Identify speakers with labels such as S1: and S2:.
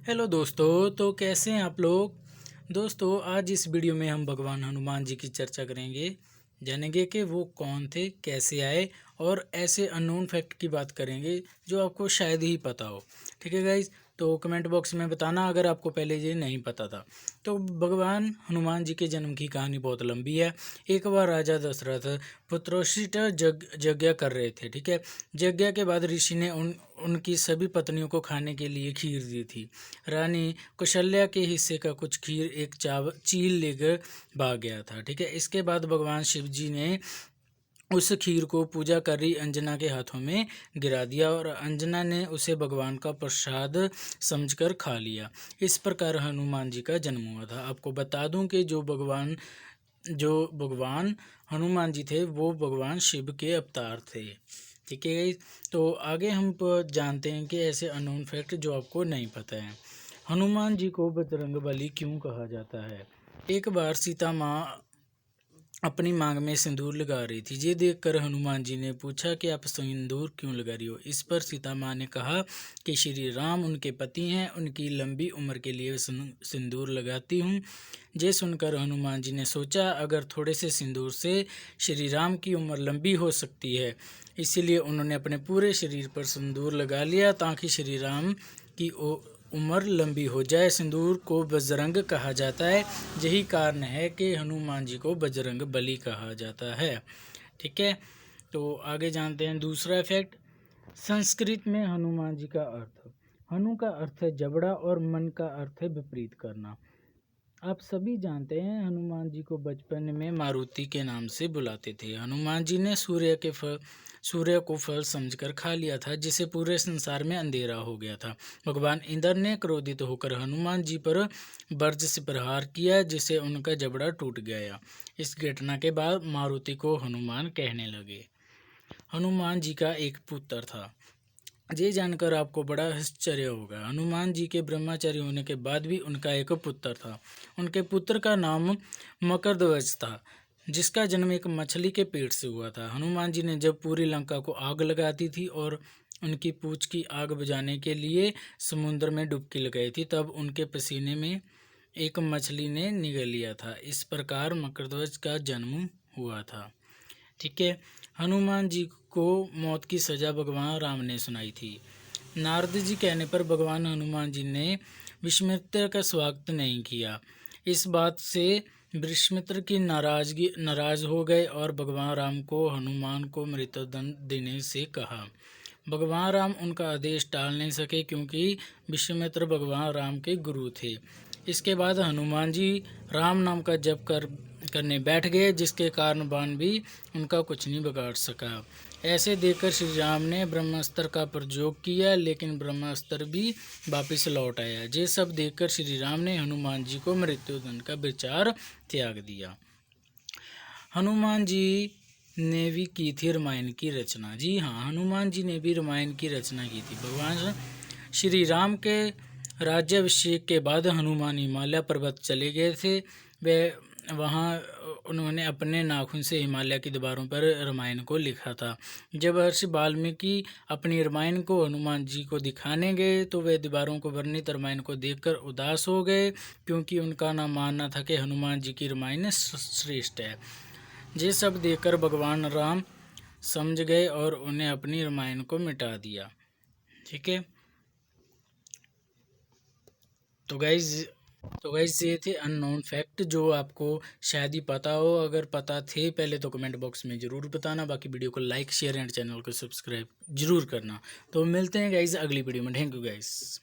S1: Hello दोस्तों, तो कैसे हैं आप लोग। दोस्तों, आज इस वीडियो में हम भगवान हनुमान जी की चर्चा करेंगे। जानेंगे कि वो कौन थे, कैसे आए, और ऐसे अननोन फैक्ट की बात करेंगे जो आपको शायद ही पता हो। ठीक है गाइज, तो कमेंट बॉक्स में बताना अगर आपको पहले ये नहीं पता था। तो भगवान हनुमान जी के जन्म की कहानी बहुत लंबी है। एक बार राजा दशरथ पुत्रोषित यज्ञ कर रहे थे। ठीक है, यज्ञ के बाद ऋषि ने उनकी सभी पत्नियों को खाने के लिए खीर दी थी। रानी कौशल्या के हिस्से का कुछ खीर एक चील लेकर भाग गया था। ठीक है, इसके बाद भगवान शिव जी ने उस खीर को पूजा कर रही अंजना के हाथों में गिरा दिया और अंजना ने उसे भगवान का प्रसाद समझकर खा लिया। इस प्रकार हनुमान जी का जन्म हुआ था। आपको बता दूं कि जो भगवान हनुमान जी थे वो भगवान शिव के अवतार थे। ठीक है गाइस, तो आगे हम जानते हैं कि ऐसे अननोन फैक्ट जो आपको नहीं पता है। हनुमान जी को बजरंगबली क्यों कहा जाता है। एक बार सीता माँ अपनी मांग में सिंदूर लगा रही थी। ये देखकर हनुमान जी ने पूछा कि आप सिंदूर क्यों लगा रही हो। इस पर सीता माँ ने कहा कि श्री राम उनके पति हैं, उनकी लंबी उम्र के लिए सिंदूर लगाती हूँ। ये सुनकर हनुमान जी ने सोचा अगर थोड़े से सिंदूर से श्री राम की उम्र लंबी हो सकती है, इसीलिए उन्होंने अपने पूरे शरीर पर सिंदूर लगा लिया ताकि श्री राम की उम्र लंबी हो जाए। सिंदूर को बजरंग कहा जाता है। यही कारण है कि हनुमान जी को बजरंग बली कहा जाता है। ठीक है, तो आगे जानते हैं दूसरा फैक्ट। संस्कृत में हनुमान जी का अर्थ, हनु का अर्थ है जबड़ा और मन का अर्थ है विपरीत करना। आप सभी जानते हैं हनुमान जी को बचपन में मारुति के नाम से बुलाते थे। हनुमान जी ने सूर्य को फल समझकर खा लिया था, जिससे पूरे संसार में अंधेरा हो गया था। भगवान इंद्र ने क्रोधित होकर हनुमान जी पर वज्र से प्रहार किया, जिससे उनका जबड़ा टूट गया। इस घटना के बाद मारुति को हनुमान कहने लगे। हनुमान जी का एक पुत्र था। ये जानकर आपको बड़ा आश्चर्य होगा। हनुमान जी के ब्रह्मचारी होने के बाद भी उनका एक पुत्र था। उनके पुत्र का नाम मकरध्वज था, जिसका जन्म एक मछली के पेट से हुआ था। हनुमान जी ने जब पूरी लंका को आग लगाती थी और उनकी पूंछ की आग बुझाने के लिए समुद्र में डुबकी लगाई थी, तब उनके पसीने में एक मछली ने निगल लिया था। इस प्रकार मकरध्वज का जन्म हुआ था। ठीक है, हनुमान जी को मौत की सजा भगवान राम ने सुनाई थी। नारद जी कहने पर भगवान हनुमान जी ने विश्वामित्र का स्वागत नहीं किया। इस बात से विश्वामित्र की नाराज हो गए और भगवान राम को हनुमान को मृत्युदंड देने से कहा। भगवान राम उनका आदेश टाल नहीं सके क्योंकि विश्वामित्र भगवान राम के गुरु थे। इसके बाद हनुमान जी राम नाम का जप करने बैठ गए, जिसके कारण बाण भी उनका कुछ नहीं बिगाड़ सका। ऐसे देखकर श्री राम ने ब्रह्मास्त्र का प्रयोग किया, लेकिन ब्रह्मास्त्र भी वापिस लौट आया। ये सब देखकर श्री राम ने हनुमान जी को मृत्युदंड का विचार त्याग दिया। हनुमान जी ने भी की थी रामायण की रचना। जी हाँ, हनुमान जी ने भी रामायण की रचना की थी। भगवान श्री राम के राज्याभिषेक के बाद हनुमान हिमालय पर्वत चले गए थे। वे वहाँ उन्होंने अपने नाखून से हिमालय की दीवारों पर रामायण को लिखा था। जब महर्षि वाल्मीकि अपनी रामायण को हनुमान जी को दिखाने गए तो वे दीवारों को वर्णित रामायण को देखकर उदास हो गए, क्योंकि उनका ना मानना था कि हनुमान जी की रामायण श्रेष्ठ है। ये सब देखकर भगवान राम समझ गए और उन्हें अपनी रामायण को मिटा दिया। ठीक है, तो गाइज ये थे अननोन फैक्ट जो आपको शायद ही पता हो। अगर पता थे पहले तो कमेंट बॉक्स में ज़रूर बताना। बाकी वीडियो को लाइक शेयर एंड चैनल को सब्सक्राइब जरूर करना। तो मिलते हैं गाइज अगली वीडियो में। Thank you guys.